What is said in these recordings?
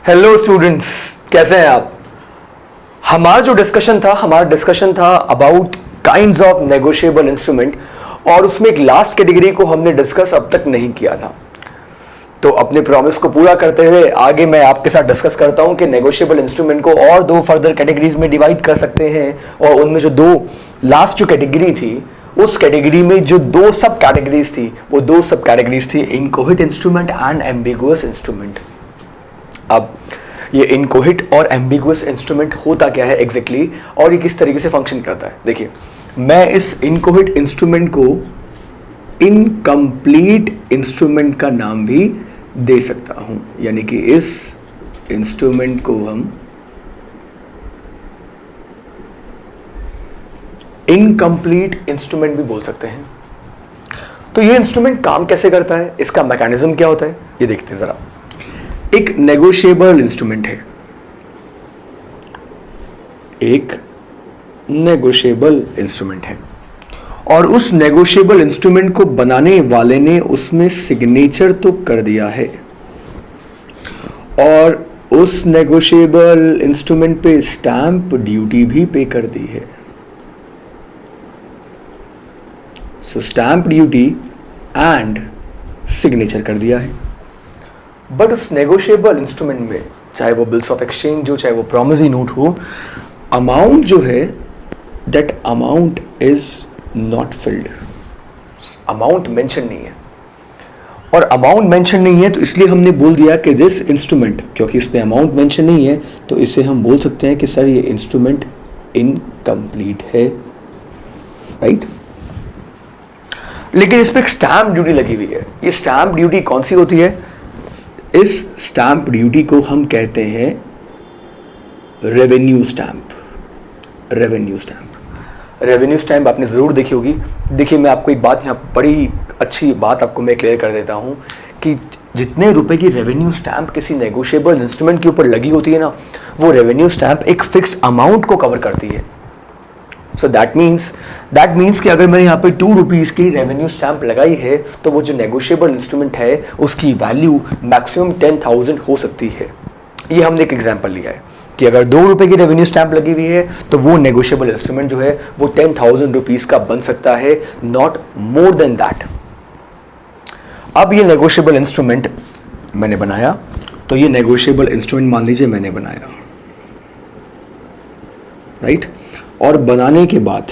Hello students, कैसे हैं आप। हमारा डिस्कशन था about kinds of negotiable instrument, और उसमें एक लास्ट कैटेगरी को हमने डिस्कस अब तक नहीं किया था। तो अपने प्रॉमिस को पूरा करते हुए आगे मैं आपके साथ डिस्कस करता हूं कि नेगोशिएबल इंस्ट्रूमेंट को और दो फर्दर कैटेगरीज में डिवाइड कर सकते हैं, और उनमें जो दो लास्ट जो कैटेगरी थी, उस कैटेगरी में जो दो सब कैटेगरीज थी, वो दो सब कैटेगरीज थी इनकोहेट इंस्ट्रूमेंट एंड एम्बिगुअस इंस्ट्रूमेंट। अब ये इनकोहिट और एम्बिगुअस इंस्ट्रूमेंट होता क्या है एग्जैक्टली और ये किस तरीके से फंक्शन करता है। देखिए, मैं इस इनकोहिट इंस्ट्रूमेंट को इनकम्प्लीट इंस्ट्रूमेंट का नाम भी दे सकता हूं, यानी कि इस इंस्ट्रूमेंट को हम इनकम्प्लीट इंस्ट्रूमेंट भी बोल सकते हैं। तो ये इंस्ट्रूमेंट काम कैसे करता है, इसका मैकेनिज्म क्या होता है, ये देखते हैं जरा। एक नेगोशिएबल इंस्ट्रूमेंट है, एक नेगोशिएबल इंस्ट्रूमेंट है, और उस नेगोशिएबल इंस्ट्रूमेंट को बनाने वाले ने उसमें सिग्नेचर तो कर दिया है, और उस नेगोशिएबल इंस्ट्रूमेंट पे स्टैंप ड्यूटी भी पे कर दी है। सो स्टैंप ड्यूटी एंड सिग्नेचर कर दिया है। बट उस नेगोशिएबल इंस्ट्रूमेंट में, चाहे वो बिल्स ऑफ एक्सचेंज हो, चाहे वो प्रॉमिसरी नोट हो, अमाउंट जो है that amount is not filled. Amount mention नहीं है, और अमाउंट मेंशन नहीं है तो इसलिए हमने बोल दिया कि दिस इंस्ट्रूमेंट, क्योंकि इस पे अमाउंट मेंशन नहीं है तो इसे हम बोल सकते हैं कि सर ये इंस्ट्रूमेंट इनकम्प्लीट है, राइट। लेकिन इस पे एक स्टैंप ड्यूटी लगी हुई है। ये स्टैंप ड्यूटी कौन सी होती है? इस स्टैंप ड्यूटी को हम कहते हैं revenue stamp. Revenue stamp, revenue stamp आपने ज़रूर देखी होगी। देखिए, मैं आपको एक बात, यहाँ बड़ी अच्छी बात आपको मैं क्लियर कर देता हूँ कि जितने रुपए की रेवेन्यू स्टैंप किसी नेगोशिएबल इंस्ट्रूमेंट के ऊपर लगी होती है ना, वो रेवेन्यू स्टैंप एक फिक्स्ड अमाउंट को कवर करती है। सो दैट मीन्स कि अगर मैंने यहाँ पे 2 रुपीज़ की रेवेन्यू स्टैंप लगाई है तो वो जो नेगोशिएबल इंस्ट्रूमेंट है उसकी वैल्यू मैक्सिमम 10,000 हो सकती है। ये हमने एक एग्जांपल लिया है कि अगर 2 रुपए की रेवेन्यू स्टैंप लगी हुई है तो वो नेगोशिएबल इंस्ट्रूमेंट जो है वो 10,000 रुपीज़ का बन सकता है, नॉट मोर देन दैट। अब ये नेगोशिएबल इंस्ट्रूमेंट मैंने बनाया, तो ये नेगोशिएबल इंस्ट्रूमेंट मान लीजिए मैंने बनाया, राइट। और बनाने के बाद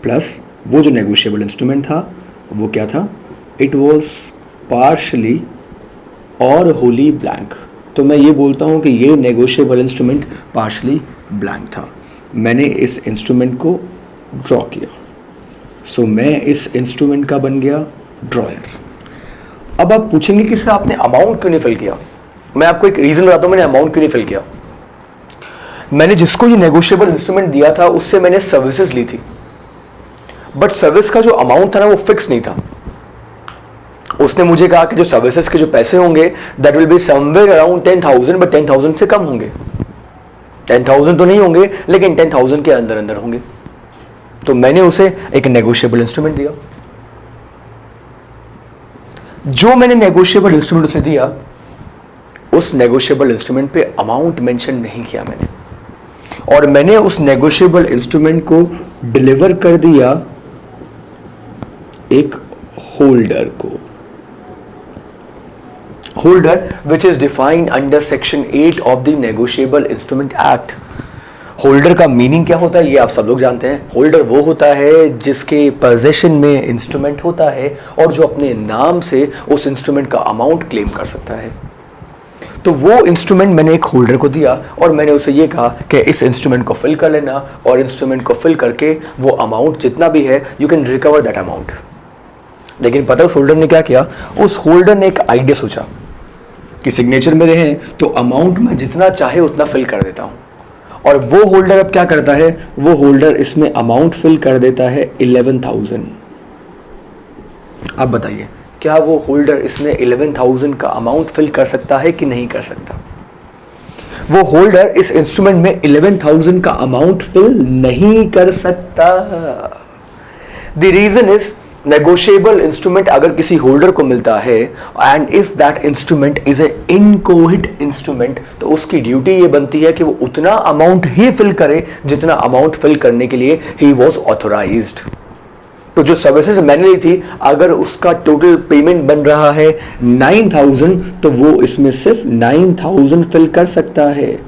प्लस वो जो नेगोशिएबल इंस्ट्रूमेंट था वो क्या था? इट वॉज पार्शली और होली ब्लैंक। तो मैं ये बोलता हूँ कि ये नेगोशिएबल इंस्ट्रूमेंट पार्शली ब्लैंक था। मैंने इस इंस्ट्रूमेंट को ड्रॉ किया, सो मैं इस इंस्ट्रूमेंट का बन गया ड्रॉयर। अब आप पूछेंगे कि सर आपने अमाउंट क्यों नहीं फिल किया? मैं आपको एक रीज़न बताता हूँ मैंने अमाउंट क्यों नहीं फिल किया। मैंने जिसको ये नेगोशिएबल इंस्ट्रूमेंट दिया था उससे मैंने सर्विसेज ली थी, बट सर्विस का जो अमाउंट था ना वो फिक्स नहीं था। उसने मुझे कहा कि जो सर्विसेज के जो पैसे होंगे that will be somewhere around 10,000, but 10,000 से कम होंगे। 10,000 तो नहीं होंगे लेकिन 10,000 के अंदर अंदर होंगे। तो मैंने उसे एक नेगोशिएबल इंस्ट्रूमेंट दिया। जो मैंने नेगोशिएबल इंस्ट्रूमेंट उसे दिया, उस नेगोशिएबल इंस्ट्रूमेंट पे अमाउंट मेंशन नहीं किया मैंने, और मैंने उस नेगोशिएबल इंस्ट्रूमेंट को डिलीवर कर दिया एक होल्डर को। Holder which is defined under section 8 of the negotiable instrument act. Holder का मीनिंग क्या होता है ये आप सब लोग जानते हैं। होल्डर वो होता है जिसके पोजेशन में इंस्ट्रूमेंट होता है और जो अपने नाम से उस इंस्ट्रूमेंट का अमाउंट क्लेम कर सकता है। तो वो इंस्ट्रूमेंट मैंने एक होल्डर को दिया और मैंने उसे ये कहा कि इस इंस्ट्रूमेंट को फिल कर लेना, और इंस्ट्रूमेंट को फिल करके वो अमाउंट जितना भी है you can recover that amount. लेकिन पता है उस होल्डर ने क्या किया? उस होल्डर ने एक आइडिया सोचा कि सिग्नेचर मेरे हैं तो अमाउंट मैं जितना चाहे उतना फिल कर देता हूँ, और वो होल्डर अब क्या करता है? वो होल्डर इसमें अमाउंट फिल कर देता है 11,000। अब बताइए, क्या वो होल्डर इसमें 11,000 का अमाउंट फिल कर सकता है कि नहीं कर सकता? वो होल्डर इस इंस्ट्रूमेंट में 11,000 का अमाउंट फिल नहीं कर सकता। The reason is negotiable instrument अगर किसी होल्डर को मिलता है and if that instrument is a inchoate instrument, तो उसकी ड्यूटी ये बनती है कि वो उतना अमाउंट ही फिल करे जितना अमाउंट फिल करने के लिए ही वॉज ऑथोराइज्ड। तो जो सर्विसेज मैंने ली थी, अगर उसका टोटल पेमेंट बन रहा है 9,000, तो वो इसमें सिर्फ 9,000 फिल कर सकता है,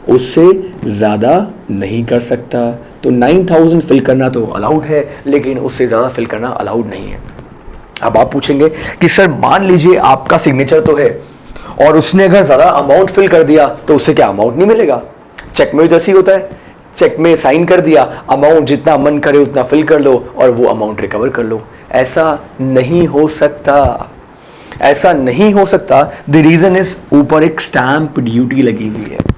उससे ज़्यादा नहीं कर सकता। तो 9,000 फिल करना तो अलाउड है, लेकिन उससे ज़्यादा फिल करना अलाउड नहीं है। अब आप पूछेंगे कि सर मान लीजिए आपका सिग्नेचर तो है और उसने अगर ज़्यादा अमाउंट फिल कर दिया तो उससे क्या अमाउंट नहीं मिलेगा? चेक में जैसे ही होता है, चेक में साइन कर दिया, अमाउंट जितना मन करे उतना फिल कर लो और वो अमाउंट रिकवर कर लो। ऐसा नहीं हो सकता, ऐसा नहीं हो सकता। द रीज़न इज ऊपर एक स्टैंप ड्यूटी लगी हुई है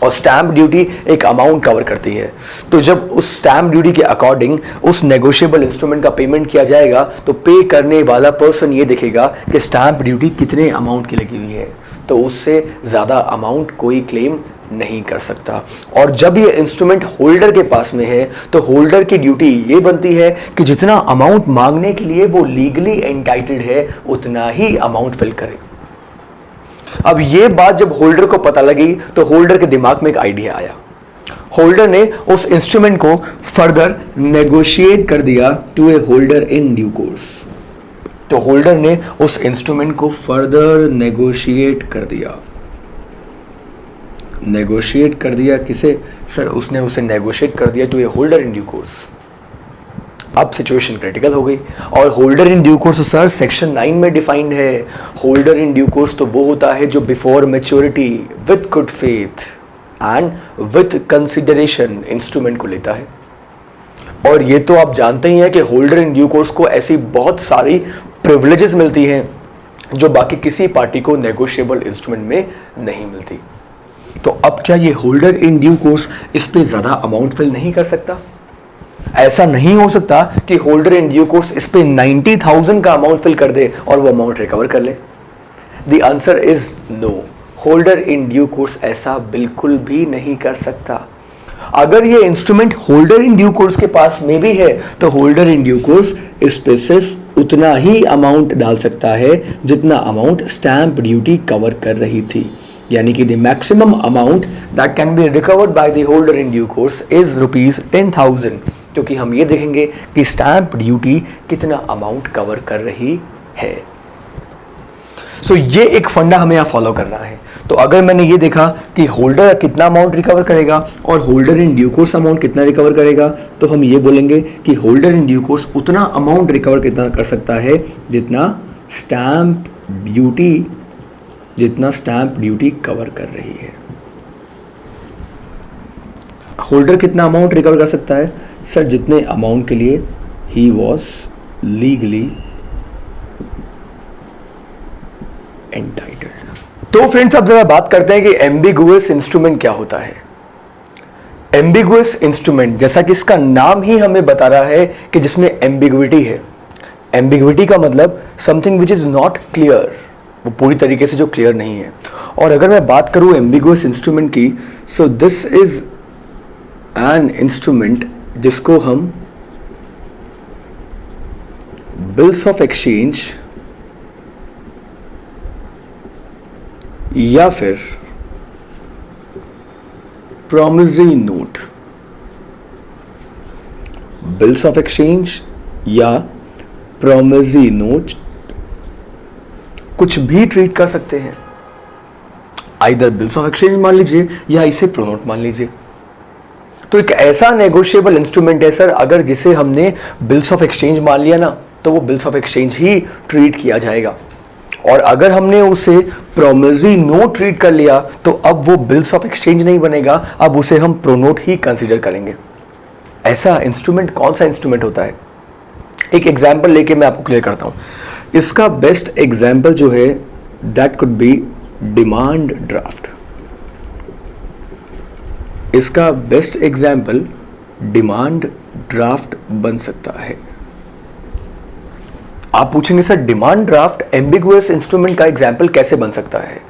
और स्टैंप ड्यूटी एक अमाउंट कवर करती है। तो जब उस स्टैंप ड्यूटी के अकॉर्डिंग उस नेगोशिएबल इंस्ट्रूमेंट का पेमेंट किया जाएगा, तो पे करने वाला पर्सन ये देखेगा कि स्टैंप ड्यूटी कितने अमाउंट की लगी हुई है, तो उससे ज़्यादा अमाउंट कोई क्लेम नहीं कर सकता। और जब ये इंस्ट्रूमेंट होल्डर के पास में है, तो होल्डर की ड्यूटी ये बनती है कि जितना अमाउंट मांगने के लिए वो लीगली एंटाइटल्ड है, उतना ही अमाउंट फिल करे। अब ये बात जब होल्डर को पता लगी, तो होल्डर के दिमाग में एक आइडिया आया। होल्डर ने उस इंस्ट्रूमेंट को फर्दर नेगोशिएट कर दिया to a holder in due course. तो होल्डर ने उस इंस्ट्रूमेंट को फर्दर नेगोशिएट कर दिया। नेगोशिएट कर दिया किसे? सर उसने उसे नेगोशिएट कर दिया to a holder in due course. अब सिचुएशन क्रिटिकल हो गई और holder in due course sir section 9 में डिफाइंड है। होल्डर इन ड्यू कोर्स तो वो होता है जो before maturity with good faith and with consideration instrument को लेता है। और ये तो आप जानते ही हैं कि होल्डर इन ड्यू कोर्स को ऐसी बहुत सारी प्रिविलेजेस मिलती हैं जो बाकी किसी पार्टी को नेगोशिएबल इंस्ट्रूमेंट में नहीं मिलती। तो अब क्या ये होल्डर इन ड्यू कोर्स इस पे ज़्यादा अमाउंट फिल नहीं कर सकता? ऐसा नहीं हो सकता कि होल्डर इन ड्यू कोर्स इस पे 90,000 का अमाउंट फिल कर दे और वो अमाउंट रिकवर कर ले। The answer is no. Holder in due course ऐसा बिल्कुल भी नहीं कर सकता। अगर ये instrument holder in due course के पास में भी है, तो होल्डर इन ड्यू कोर्स इस पे सिर्फ उतना ही अमाउंट डाल सकता है जितना अमाउंट स्टैंप ड्यूटी कवर कर रही थी। यानी कि the maximum amount that can be recovered by the holder in due course is ₹10,000, क्योंकि हम ये देखेंगे कि स्टैंप ड्यूटी कितना अमाउंट कवर कर रही है। सो ये एक फंडा हमें यहाँ फॉलो करना है। तो अगर मैंने ये देखा कि होल्डर कितना अमाउंट रिकवर करेगा और holder in due course amount कितना रिकवर करेगा, तो हम ये बोलेंगे कि होल्डर इन ड्यू कोर्स उतना अमाउंट रिकवर कितना कर सकता है जितना स्टैंप ड्यूटी कवर कर रही है। होल्डर कितना अमाउंट रिकवर कर सकता है? सर जितने अमाउंट के लिए ही वॉज लीगली एंटाइटल्ड। तो फ्रेंड्स अब जरा बात करते हैं कि एम्बिगुअस इंस्ट्रूमेंट क्या होता है। एम्बिगुअस इंस्ट्रूमेंट, जैसा कि इसका नाम ही हमें बता रहा है कि जिसमें एम्बिग्विटी है। एम्बिग्विटी का मतलब something which is not clear, वो पूरी तरीके से जो क्लियर नहीं है। और अगर मैं बात करूं एम्बिगुअस इंस्ट्रूमेंट की, so this is an instrument जिसको हम बिल्स ऑफ एक्सचेंज या फिर promissory note, bills of exchange या प्रॉमिसरी नोट कुछ भी ट्रीट कर सकते हैं। आइदर बिल्स ऑफ एक्सचेंज मान लीजिए या इसे प्रोनोट मान लीजिए। तो एक ऐसा नेगोशिएबल इंस्ट्रूमेंट है सर, अगर जिसे हमने बिल्स ऑफ एक्सचेंज मान लिया ना, तो वो bills of exchange he treat किया जाएगा। और अगर हमने उसे प्रॉमिसरी नोट ट्रीट कर लिया, तो अब वो बिल्स ऑफ एक्सचेंज नहीं बनेगा, अब उसे हम प्रोनोट ही कंसीडर करेंगे। ऐसा इंस्ट्रूमेंट कौन सा इंस्ट्रूमेंट होता है? एक एग्जाम्पल लेके मैं आपको क्लियर करता हूं। इसका बेस्ट एग्जाम्पल जो है that could be demand draft. इसका बेस्ट एग्जाम्पल डिमांड ड्राफ्ट बन सकता है। आप पूछेंगे sir demand draft ambiguous instrument का एग्जाम्पल कैसे बन सकता है?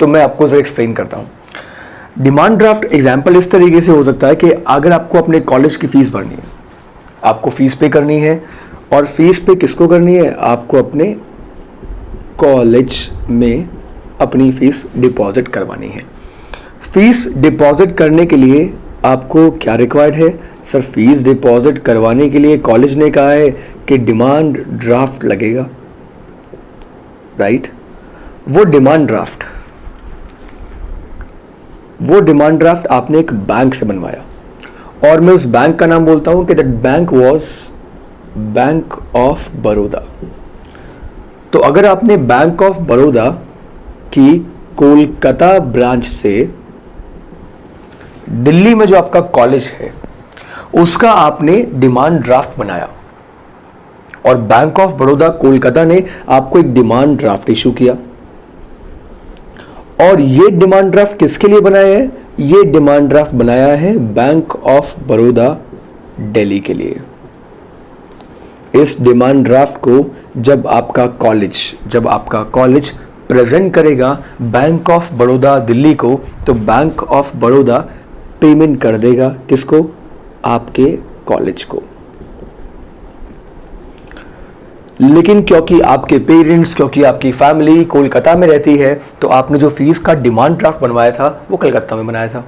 तो मैं आपको जरा एक्सप्लेन करता हूं। डिमांड ड्राफ्ट एग्जाम्पल इस तरीके से हो सकता है कि अगर आपको अपने कॉलेज की फीस भरनी है, आपको फीस पे करनी है और फीस पे किसको करनी है? आपको अपने कॉलेज में अपनी फीस डिपॉजिट करवानी है। फीस डिपॉजिट करने के लिए आपको क्या रिक्वायर्ड है? सर फीस डिपॉजिट करवाने के लिए कॉलेज ने कहा है कि डिमांड ड्राफ्ट लगेगा, राइट? वो डिमांड ड्राफ्ट आपने एक बैंक से बनवाया, और मैं उस बैंक का नाम बोलता हूं कि that bank was bank of Baroda. तो अगर आपने बैंक ऑफ बड़ौदा की कोलकाता ब्रांच से दिल्ली में जो आपका कॉलेज है उसका आपने डिमांड ड्राफ्ट बनाया, और बैंक ऑफ बड़ौदा कोलकाता ने आपको एक डिमांड ड्राफ्ट इशू किया, और ये डिमांड ड्राफ्ट किसके लिए बनाया है? ये डिमांड ड्राफ्ट बनाया है बैंक ऑफ बड़ौदा दिल्ली के लिए। इस डिमांड ड्राफ्ट को जब आपका कॉलेज प्रेजेंट करेगा बैंक ऑफ बड़ौदा दिल्ली को, तो बैंक ऑफ बड़ौदा पेमेंट कर देगा किसको? आपके कॉलेज को। लेकिन क्योंकि आपके पेरेंट्स, क्योंकि आपकी फैमिली कोलकाता में रहती है, तो आपने जो फीस का डिमांड ड्राफ्ट बनवाया था वो कलकत्ता में बनाया था।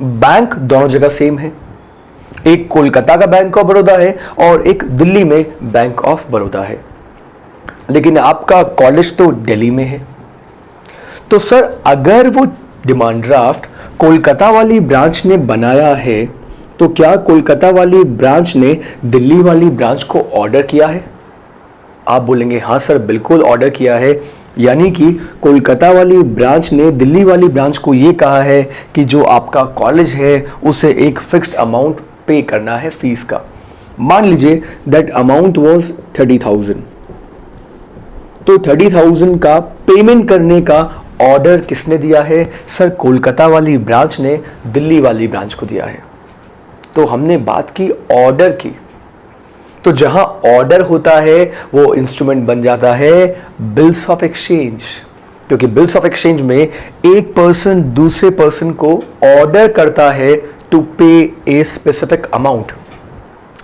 बैंक दोनों जगह सेम है, एक कोलकाता का बैंक ऑफ बड़ौदा है और एक दिल्ली में बैंक ऑफ बड़ौदा है, लेकिन आपका कॉलेज तो दिल्ली में है। तो सर अगर वो डिमांड ड्राफ्ट कोलकाता वाली ब्रांच ने बनाया है, तो क्या कोलकाता वाली ब्रांच ने दिल्ली वाली ब्रांच को ऑर्डर किया है? आप बोलेंगे हाँ सर बिल्कुल ऑर्डर किया है, यानी कि कोलकाता वाली ब्रांच ने दिल्ली वाली ब्रांच को ये कहा है कि जो आपका कॉलेज है उसे एक फिक्स्ड अमाउंट पे करना है फीस का। मान लीजिए दैट अमाउंट वाज 30,000, तो 30,000 का पेमेंट करने का ऑर्डर किसने दिया है? सर कोलकाता वाली ब्रांच ने दिल्ली वाली ब्रांच को दिया है। तो हमने बात की ऑर्डर की, तो जहां ऑर्डर होता है वो इंस्ट्रूमेंट बन जाता है बिल्स ऑफ एक्सचेंज, क्योंकि बिल्स ऑफ एक्सचेंज में एक पर्सन दूसरे पर्सन को ऑर्डर करता है टू पे ए स्पेसिफिक अमाउंट।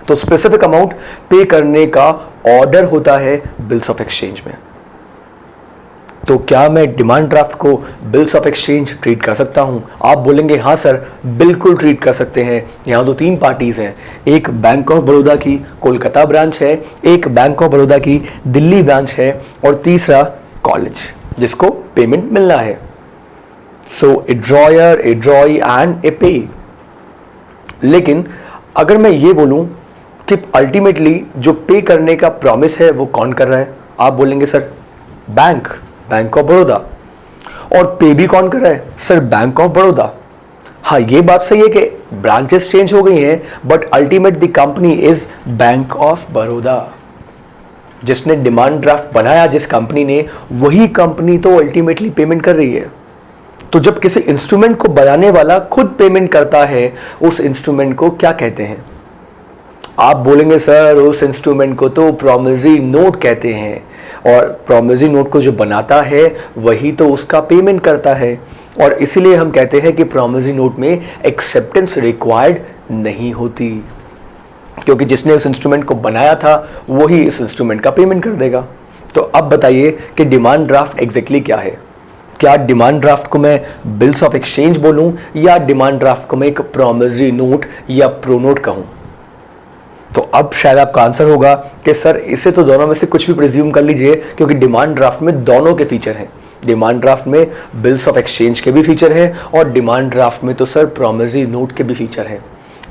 तो स्पेसिफिक अमाउंट पे करने का ऑर्डर होता है बिल्स ऑफ एक्सचेंज में। तो क्या मैं डिमांड ड्राफ्ट को बिल्स ऑफ एक्सचेंज ट्रीट कर सकता हूं? आप बोलेंगे हाँ सर बिल्कुल ट्रीट कर सकते हैं। यहां तो 3 पार्टीज हैं, एक बैंक ऑफ बड़ौदा की कोलकाता ब्रांच है, एक बैंक ऑफ बड़ौदा की दिल्ली ब्रांच है, और तीसरा कॉलेज जिसको पेमेंट मिलना है। सो ए ड्रॉयर, ए ड्रॉई एंड ए पे। लेकिन अगर मैं ये बोलूं कि अल्टीमेटली जो पे करने का प्रॉमिस है वो कौन कर रहा है? आप बोलेंगे सर बैंक ऑफ बड़ौदा। और पे भी कौन कर रहा है? Sir bank of Baroda. हाँ ये बात सही है कि ब्रांचेस चेंज हो गई हैं, but ultimate the company is bank of Baroda. जिसने डिमांड ड्राफ्ट बनाया जिस कंपनी ने, वही कंपनी तो अल्टीमेटली पेमेंट कर रही है। तो जब किसी इंस्ट्रूमेंट को बनाने वाला खुद पेमेंट करता है, उस इंस्ट्रूमेंट को क्या कहते हैं? आप बोलेंगे सर उस इंस्ट्रूमेंट को तो प्रॉमिसरी नोट कहते हैं, और प्रॉमिसरी नोट को जो बनाता है वही तो उसका पेमेंट करता है, और इसीलिए हम कहते हैं कि प्रॉमिसरी नोट में एक्सेप्टेंस रिक्वायर्ड नहीं होती, क्योंकि जिसने उस इंस्ट्रूमेंट को बनाया था वही इस इंस्ट्रूमेंट का पेमेंट कर देगा। तो अब बताइए कि डिमांड ड्राफ्ट एग्जैक्टली क्या है? क्या डिमांड ड्राफ्ट को मैं बिल्स ऑफ एक्सचेंज बोलूं, या डिमांड ड्राफ्ट को मैं एक प्रॉमिसरी नोट या प्रोनोट कहूं? तो अब शायद आपका आंसर होगा कि सर इसे तो दोनों में से कुछ भी प्रिज्यूम कर लीजिए, क्योंकि डिमांड ड्राफ्ट में दोनों के फीचर हैं। डिमांड ड्राफ्ट में बिल्स ऑफ एक्सचेंज के भी फीचर हैं, और डिमांड ड्राफ्ट में तो सर प्रॉमिसरी नोट के भी फीचर हैं।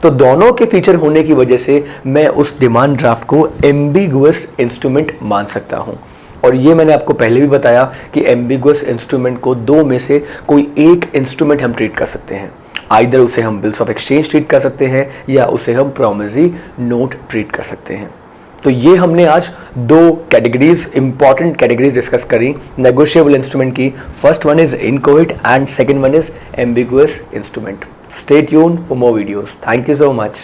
तो दोनों के फीचर होने की वजह से मैं उस डिमांड ड्राफ्ट को एम्बिगुअस इंस्ट्रूमेंट मान सकता हूं। और ये मैंने आपको पहले भी बताया कि एम्बिगुअस इंस्ट्रूमेंट को 2 में से कोई एक इंस्ट्रूमेंट हम ट्रीट कर सकते हैं। आइदर उसे हम बिल्स ऑफ एक्सचेंज ट्रीट कर सकते हैं, या उसे हम प्रॉमिसरी नोट ट्रीट कर सकते हैं। तो ये हमने आज 2 कैटेगरीज, इंपॉर्टेंट कैटेगरीज डिस्कस करी नेगोशिएबल इंस्ट्रूमेंट की। First one is inchoate and second one is ambiguous instrument. Stay tuned for more videos. Thank you so much.